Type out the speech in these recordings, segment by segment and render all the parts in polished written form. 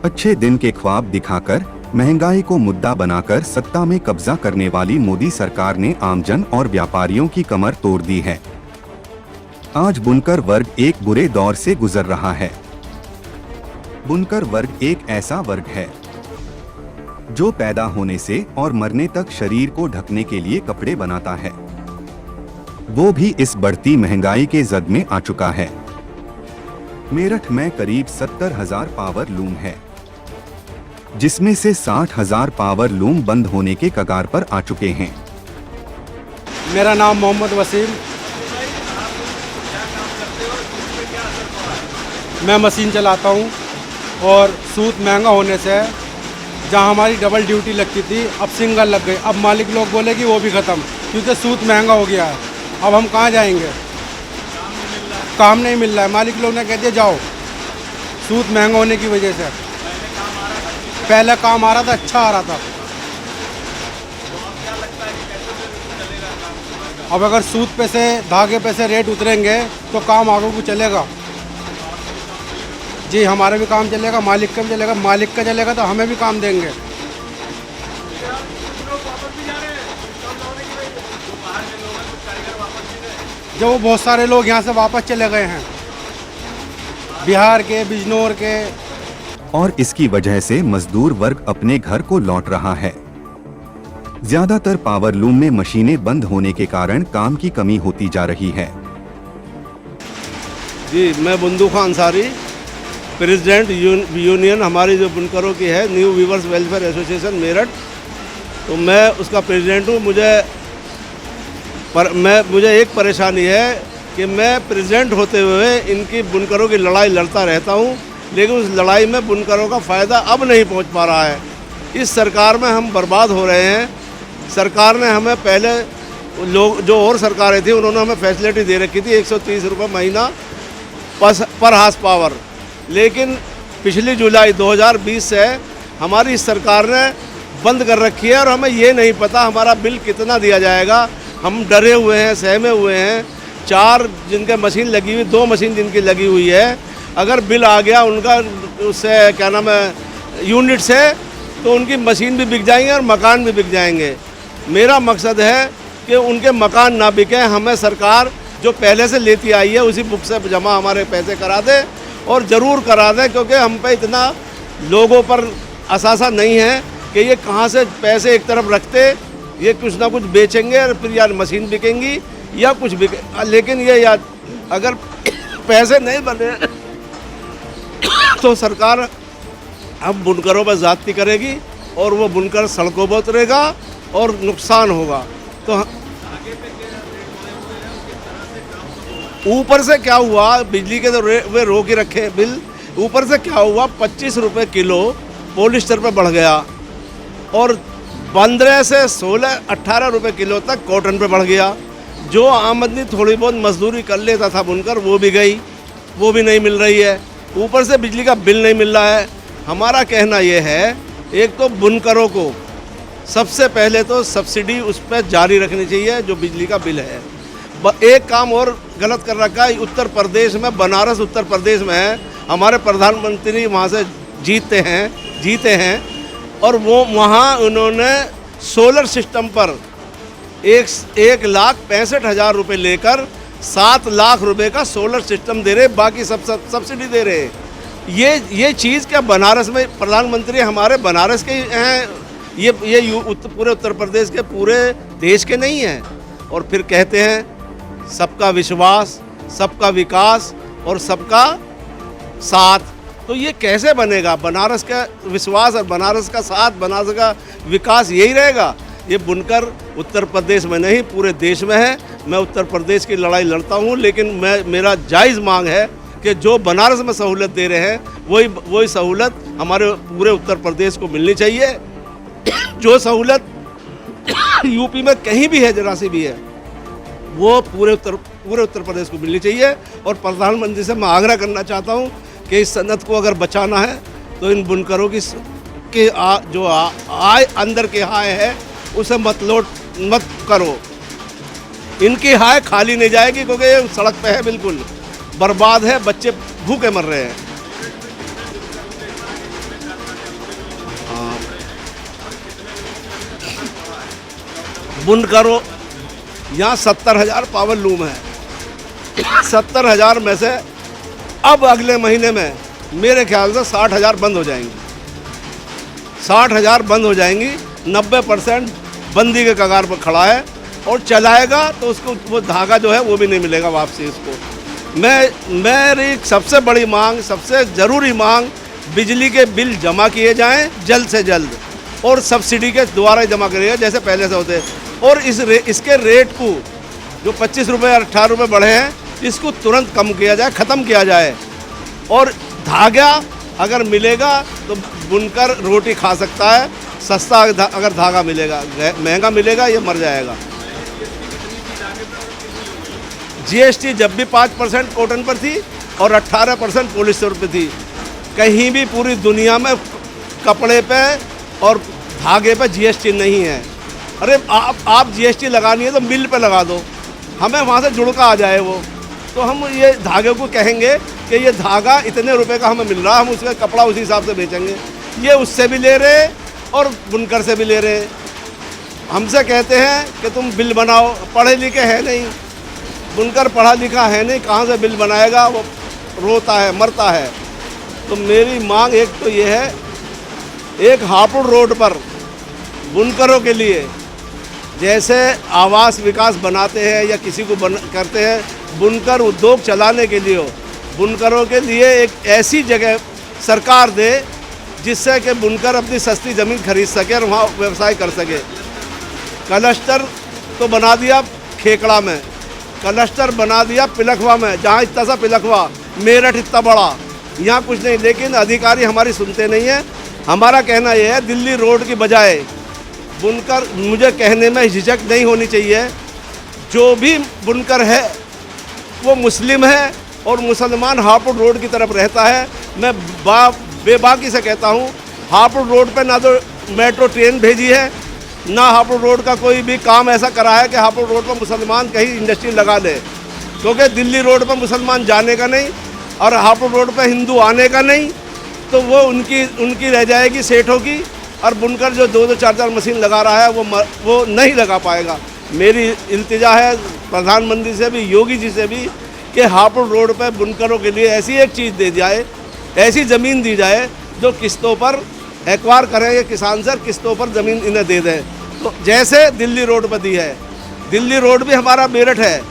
अच्छे दिन के ख्वाब दिखाकर महंगाई को मुद्दा बनाकर सत्ता में कब्जा करने वाली मोदी सरकार ने आमजन और व्यापारियों की कमर तोड़ दी है। आज बुनकर वर्ग एक बुरे दौर से गुजर रहा है। बुनकर वर्ग एक ऐसा वर्ग है जो पैदा होने से और मरने तक शरीर को ढकने के लिए कपड़े बनाता है, वो भी इस बढ़ती महंगाई के जद में आ चुका है। मेरठ में करीब 70,000 पावर लूम है, जिसमें से 60,000 पावर लूम बंद होने के कगार पर आ चुके हैं। मेरा नाम मोहम्मद वसीम, मैं मशीन चलाता हूं और सूत महंगा होने से जहां हमारी डबल ड्यूटी लगती थी अब सिंगल लग गई। अब मालिक लोग बोले कि वो भी ख़त्म, क्योंकि सूत महंगा हो गया है। अब हम कहाँ जाएंगे, काम नहीं मिल रहा है। मालिक लोग ने कह दिया जाओ, सूत महंगा होने की वजह से। पहले काम आ रहा था, अच्छा आ रहा था। अब अगर सूत पे से धागे पे से रेट उतरेंगे तो काम आगे को चलेगा जी। हमारा भी काम चलेगा, मालिक का भी चलेगा। मालिक का चलेगा तो हमें भी काम देंगे। जो बहुत सारे लोग यहाँ से वापस चले गए हैं, बिहार के, बिजनौर के। और इसकी वजह से मजदूर वर्ग अपने घर को लौट रहा है। ज्यादातर पावर लूम में मशीनें बंद होने के कारण काम की कमी होती जा रही है। जी, मैं बंदू खान अंसारी, प्रेसिडेंट यूनियन हमारी जो बुनकरों की है, new weavers welfare association Meerut, तो मैं उसका प्रेसिडेंट हूँ। मुझे एक परेशानी है कि मैं प्रेसिडेंट होते हुए इनकी बुनकरों की लड़ाई लड़ता रहता हूँ, लेकिन उस लड़ाई में बुनकरों का फ़ायदा अब नहीं पहुँच पा रहा है। इस सरकार में हम बर्बाद हो रहे हैं। सरकार ने हमें पहले लोग जो और सरकारें थी उन्होंने हमें फैसिलिटी दे रखी थी 130 रुपये महीना पर हाउस पावर, लेकिन पिछली जुलाई 2020 से हमारी सरकार ने बंद कर रखी है और हमें ये नहीं पता हमारा बिल कितना दिया जाएगा। हम डरे हुए हैं, सहमे हुए हैं। 4 जिनके मशीन लगी हुई, 2 मशीन जिनकी लगी हुई है, अगर बिल आ गया उनका उससे क्या नाम है यूनिट से, तो उनकी मशीन भी बिक जाएंगे और मकान भी बिक जाएंगे। मेरा मकसद है कि उनके मकान ना बिकें। हमें सरकार जो पहले से लेती आई है उसी बुक से जमा हमारे पैसे करा दे, और ज़रूर करा दें, क्योंकि हम पे इतना लोगों पर असासा नहीं है कि ये कहाँ से पैसे एक तरफ रखते, ये कुछ ना कुछ बेचेंगे और फिर यार मशीन बिकेंगी या कुछ बिके। लेकिन ये यार अगर पैसे नहीं बने तो सरकार अब बुनकरों पर ज़्यादती करेगी और वो बुनकर सड़कों पर उतरेगा और नुकसान होगा। तो ऊपर से क्या हुआ, बिजली के तो वे रोक ही रखे बिल। ऊपर से क्या हुआ, 25 रुपये किलो पॉलिस्टर पे बढ़ गया और 15 से 16-18 रुपये किलो तक कॉटन पे बढ़ गया। जो आमदनी थोड़ी बहुत मजदूरी कर लेता था बुनकर, वो भी गई, वो भी नहीं मिल रही है। ऊपर से बिजली का बिल नहीं मिल रहा है। हमारा कहना ये है, एक तो बुनकरों को सबसे पहले तो सब्सिडी उस पर जारी रखनी चाहिए जो बिजली का बिल है। एक काम और गलत कर रखा है उत्तर प्रदेश में, बनारस उत्तर प्रदेश में है, हमारे प्रधानमंत्री वहाँ से जीते हैं और वो वहाँ उन्होंने सोलर सिस्टम पर 1,65,000 रुपये लेकर 7 लाख रुपए का सोलर सिस्टम दे रहे, बाकी सब सब्सिडी दे रहे। ये चीज़ क्या बनारस में प्रधानमंत्री हमारे बनारस के हैं, ये पूरे उत्तर प्रदेश के, पूरे देश के नहीं हैं। और फिर कहते हैं सबका विश्वास, सबका विकास और सबका साथ। तो ये कैसे बनेगा? बनारस का विश्वास और बनारस का साथ, बनारस का विकास यही रहेगा। ये बुनकर उत्तर प्रदेश में नहीं पूरे देश में है। मैं उत्तर प्रदेश की लड़ाई लड़ता हूँ, लेकिन मेरा जायज़ मांग है कि जो बनारस में सहूलत दे रहे हैं वही सहूलत हमारे पूरे उत्तर प्रदेश को मिलनी चाहिए। जो सहूलत यूपी में कहीं भी है, जरा सी भी है, वो पूरे उत्तर प्रदेश को मिलनी चाहिए। और प्रधानमंत्री से मैं आग्रह करना चाहता हूँ कि इस सनत को अगर बचाना है तो इन बुनकरों की जो आय अंदर की आय है उसे मत करो। इनकी हाय खाली नहीं जाएगी, क्योंकि ये सड़क पे है, बिल्कुल बर्बाद है, बच्चे भूखे मर रहे हैं। बुनकरों, यहाँ 70,000 पावर लूम है। 70,000 में से अब अगले महीने में मेरे ख्याल से 60,000 बंद हो जाएंगी। 60,000 बंद हो जाएंगी। 90% बंदी के कगार पर खड़ा है और चलाएगा तो उसको वो धागा जो है वो भी नहीं मिलेगा वापसी उसको। मेरी सबसे बड़ी मांग, सबसे ज़रूरी मांग, बिजली के बिल जमा किए जाएं जल्द से जल्द और सब्सिडी के द्वारा जमा करिएगा जैसे पहले से होते। और इसके रेट को जो 25 रुपये और 18 रुपये बढ़े हैं, इसको तुरंत कम किया जाए, ख़त्म किया जाए। और धागा अगर मिलेगा तो बुनकर रोटी खा सकता है। सस्ता अगर धागा मिलेगा, महंगा मिलेगा ये मर जाएगा। जीएसटी जब भी 5% कॉटन पर थी और 18% पॉलिस्टर पर थी। कहीं भी पूरी दुनिया में कपड़े पे और धागे पे जीएसटी नहीं है। अरे आप जीएसटी लगानी है तो मिल पे लगा दो, हमें वहाँ से जुड़का आ जाए वो, तो हम ये धागे को कहेंगे कि ये धागा इतने रुपए का हमें मिल रहा, हम उसका कपड़ा उसी हिसाब से बेचेंगे। ये उससे भी ले रहे और बुनकर से भी ले रहे। हमसे कहते हैं कि तुम बिल बनाओ, पढ़े लिखे हैं नहीं, बुनकर पढ़ा लिखा है नहीं, कहाँ से बिल बनाएगा, वो रोता है, मरता है। तो मेरी मांग एक तो ये है, एक हापुड़ रोड पर बुनकरों के लिए जैसे आवास विकास बनाते हैं या किसी को करते हैं, बुनकर उद्योग चलाने के लिए हो, बुनकरों के लिए एक ऐसी जगह सरकार दे जिससे कि बुनकर अपनी सस्ती ज़मीन खरीद सके और वहाँ व्यवसाय कर सके। क्लस्टर तो बना दिया खेकड़ा में, क्लस्टर बना दिया पिलखवा में, जहाँ इतना सा पिलखवा, मेरठ इतना बड़ा, यहाँ कुछ नहीं। लेकिन अधिकारी हमारी सुनते नहीं है। हमारा कहना यह है, दिल्ली रोड की बजाय बुनकर, मुझे कहने में झिझक नहीं होनी चाहिए, जो भी बुनकर है वो मुस्लिम है और मुसलमान हापुड़ रोड की तरफ रहता है। मैं बेबाकी से कहता हूँ, हापुड़ रोड पे ना तो मेट्रो ट्रेन भेजी है, ना हापुड़ रोड का कोई भी काम ऐसा करा है कि हापुड़ रोड पर मुसलमान कहीं इंडस्ट्री लगा ले, क्योंकि दिल्ली रोड पर मुसलमान जाने का नहीं और हापुड़ रोड पर हिंदू आने का नहीं, तो वो उनकी रह जाएगी सेठों की। और बुनकर जो 2-2, 4-4 मशीन लगा रहा है वो नहीं लगा पाएगा। मेरी इल्तिजा है प्रधानमंत्री से भी, योगी जी से भी, कि हापुड़ रोड पर बुनकरों के लिए ऐसी एक चीज़ दे जाए, ऐसी ज़मीन दी जाए जो किस्तों पर एक्वायर करेंगे किसान से, किस्तों पर ज़मीन इन्हें दे दें। तो जैसे दिल्ली रोड पर दी है, दिल्ली रोड भी हमारा मेरठ है,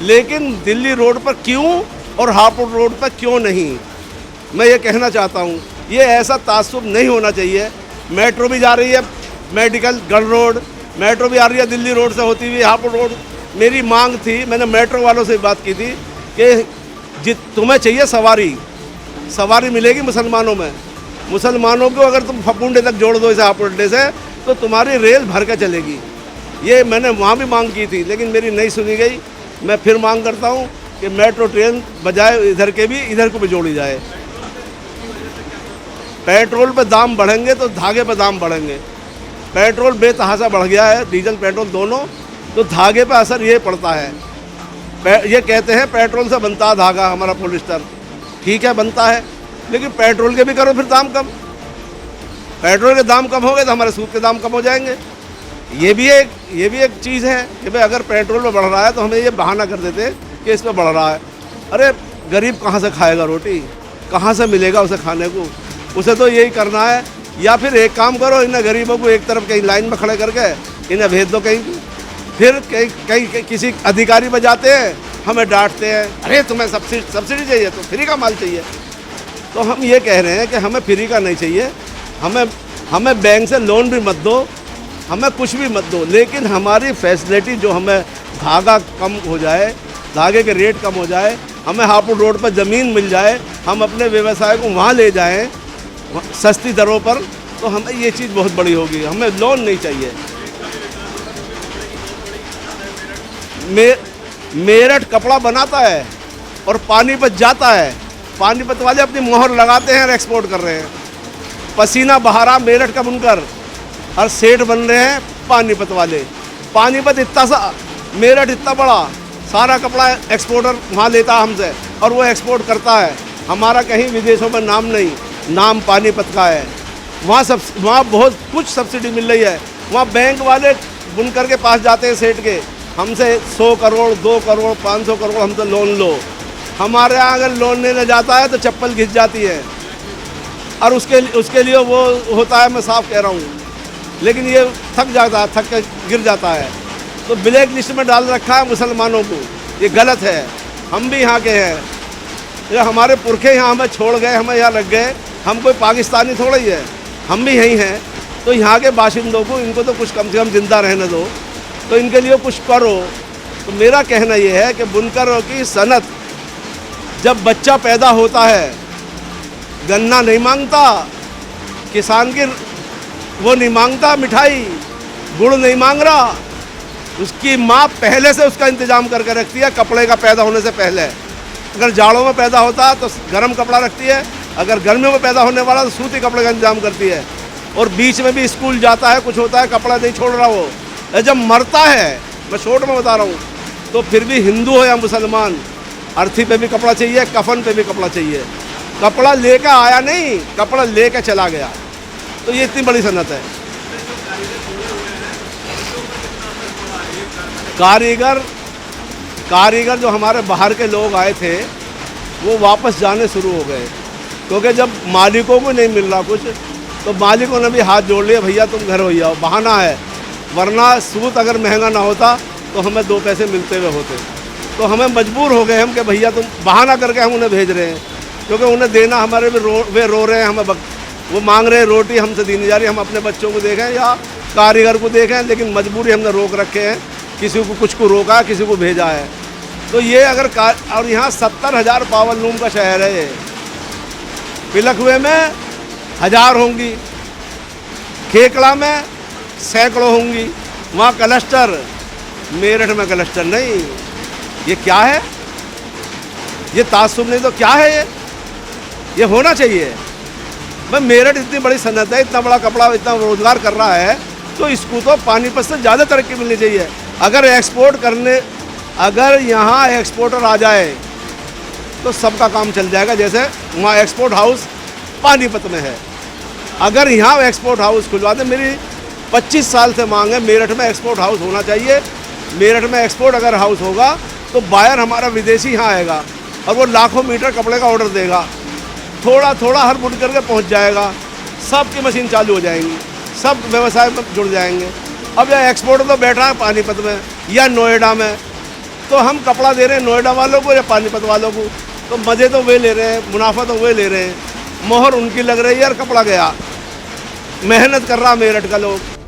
लेकिन दिल्ली रोड पर क्यों और हापुड़ रोड पर क्यों नहीं, मैं ये कहना चाहता हूँ। ये ऐसा तासुब नहीं होना चाहिए। मेट्रो भी जा रही है, मेडिकल गढ़ रोड, मेट्रो भी आ रही है दिल्ली रोड से होती हुई हापुड़ रोड। मेरी मांग थी, मैंने मेट्रो वालों से बात की थी कि तुम्हें चाहिए सवारी मिलेगी मुसलमानों में, मुसलमानों को अगर तुम फकुंडे तक जोड़ दो इसे हापुड़ अड्डे से, तो तुम्हारी रेल भर के चलेगी। ये मैंने वहाँ भी मांग की थी, लेकिन मेरी नहीं सुनी गई। मैं फिर मांग करता हूँ कि मेट्रो ट्रेन बजाय इधर के भी, इधर को भी जोड़ी जाए। पेट्रोल पे दाम बढ़ेंगे तो धागे पे दाम बढ़ेंगे। पेट्रोल बेतहाशा बढ़ गया है, डीजल पेट्रोल दोनों, तो धागे पे असर ये पड़ता है। ये कहते हैं पेट्रोल से बनता है धागा हमारा पॉलिस्टर, ठीक है बनता है, लेकिन पेट्रोल के भी करो फिर दाम कम। पेट्रोल के दाम कम हो गए तो हमारे सूद के दाम कम हो जाएंगे। ये भी एक चीज़ है कि भाई अगर पेट्रोल में बढ़ रहा है तो हमें ये बहाना कर देते कि इस पर बढ़ रहा है। अरे गरीब कहाँ से खाएगा रोटी, कहाँ से मिलेगा उसे खाने को? उसे तो यही करना है। या फिर एक काम करो, इन गरीबों को एक तरफ कहीं लाइन में खड़े करके इन्हें भेज दो कहीं, फिर कहीं किसी अधिकारी पर जाते हैं, हमें डांटते हैं, अरे तुम्हें सब्सिडी चाहिए तो फ्री का माल चाहिए। तो हम ये कह रहे हैं कि हमें फ्री का नहीं चाहिए, हमें बैंक से लोन भी मत दो, हमें कुछ भी मत दो, लेकिन हमारी फैसिलिटी जो हमें धागा कम हो जाए, धागे के रेट कम हो जाए, हमें हापुड़ रोड पर ज़मीन मिल जाए, हम अपने व्यवसाय को वहाँ ले जाएं सस्ती दरों पर, तो हमें ये चीज़ बहुत बड़ी होगी। हमें लोन नहीं चाहिए। मेरठ कपड़ा बनाता है और पानीपत जाता है, पानीपत वाले अपनी मोहर लगाते हैं और एक्सपोर्ट कर रहे हैं। पसीना बहा रहा मेरठ का बुनकर और सेठ बन रहे हैं पानीपत वाले। पानीपत इतना सा, मेरठ इतना बड़ा, सारा कपड़ा एक्सपोर्टर वहाँ लेता है हमसे और वो एक्सपोर्ट करता है। हमारा कहीं विदेशों में नाम नहीं, नाम पानीपत का है। वहाँ बहुत कुछ सब्सिडी मिल रही है। वहाँ बैंक वाले बुनकर के पास जाते हैं सेठ के, हमसे 100 करोड़ 2 करोड़ 500 करोड़ हमसे लोन लो। हमारे यहाँ अगर लोन लेने जाता है तो चप्पल घिस जाती है, और उसके लिए वो होता है, मैं साफ कह रहा हूँ। लेकिन ये थक जाता है, थक के गिर जाता है। तो ब्लैक लिस्ट में डाल रखा है मुसलमानों को, ये गलत है। हम भी यहाँ के हैं, ये हमारे पुरखे यहाँ हमें छोड़ गए, हमें यहाँ रख गए, हम कोई पाकिस्तानी थोड़ा ही है, हम भी यहीं हैं। तो यहाँ के बाशिंदों को, इनको तो कुछ कम से कम जिंदा रहने दो, तो इनके लिए कुछ करो। तो मेरा कहना ये है कि बुनकरों की सनत, जब बच्चा पैदा होता है गन्ना नहीं मांगता, किसान की वो नहीं मांगता, मिठाई गुड़ नहीं मांग रहा, उसकी माँ पहले से उसका इंतजाम करके रखती है कपड़े का पैदा होने से पहले। अगर जाड़ों में पैदा होता है तो गर्म कपड़ा रखती है, अगर गर्मियों में पैदा होने वाला तो सूती कपड़े का इंतजाम करती है। और बीच में भी स्कूल जाता है, कुछ होता है, कपड़ा नहीं छोड़ रहा वो। जब मरता है, मैं शॉर्ट में बता रहा हूँ, तो फिर भी हिंदू हो या मुसलमान, अर्थी पे भी कपड़ा चाहिए, कफन पे भी कपड़ा चाहिए। कपड़ा लेकर आया नहीं, कपड़ा लेकर चला गया। तो ये इतनी बड़ी सनत है। कारीगर जो हमारे बाहर के लोग आए थे वो वापस जाने शुरू हो गए, क्योंकि जब मालिकों को नहीं मिल रहा कुछ, तो मालिकों ने भी हाथ जोड़ लिया, भैया तुम घर हो जाओ, बहाना है। वरना सूत अगर महंगा ना होता तो हमें 2 पैसे मिलते हुए होते। तो हमें मजबूर हो गए हम कि भैया तुम, बहाना करके हम उन्हें भेज रहे हैं, क्योंकि उन्हें देना हमारे भी वे रो रहे हैं, हमें वो मांग रहे हैं रोटी, हमसे दी नहीं जा रही। हम अपने बच्चों को देखें या कारीगर को देखें, लेकिन मजबूरी हमने रोक रखे हैं, किसी को कुछ को रोका, किसी को भेजा है। तो ये अगर और यहाँ 70,000 पावर लूम का शहर है ये। पिलखुए में 1000 होंगी, खेकड़ा में सैकड़ों होंगी, वहाँ क्लस्टर, मेरठ में क्लस्टर नहीं। ये क्या है? ये तासुब नहीं तो क्या है ये होना चाहिए। मैं मेरठ इतनी बड़ी सनत है, इतना बड़ा कपड़ा, इतना रोजगार कर रहा है, तो इसको तो पानीपत से ज़्यादा तरक्की मिलनी चाहिए। अगर यहाँ एक्सपोर्टर आ जाए तो सबका काम चल जाएगा। जैसे वहाँ एक्सपोर्ट हाउस पानीपत में है, अगर यहाँ एक्सपोर्ट हाउस खुलवा दे, मेरी 25 साल से मांग है मेरठ में एक्सपोर्ट हाउस होना चाहिए। मेरठ में एक्सपोर्ट अगर हाउस होगा तो बायर हमारा विदेशी यहाँ आएगा और वो लाखों मीटर कपड़े का ऑर्डर देगा, थोड़ा थोड़ा हर बुनकर के पहुँच जाएगा, सबकी मशीन चालू हो जाएंगी, सब व्यवसाय में जुड़ जाएंगे। अब यह एक्सपोर्टर तो बैठा है पानीपत में या नोएडा में, तो हम कपड़ा दे रहे हैं नोएडा वालों को या पानीपत वालों को, तो मज़े तो वे ले रहे हैं, मुनाफा तो वे ले रहे हैं, मोहर उनकी लग रही है और कपड़ा गया। मेहनत कर रहा मेरठ का लोग।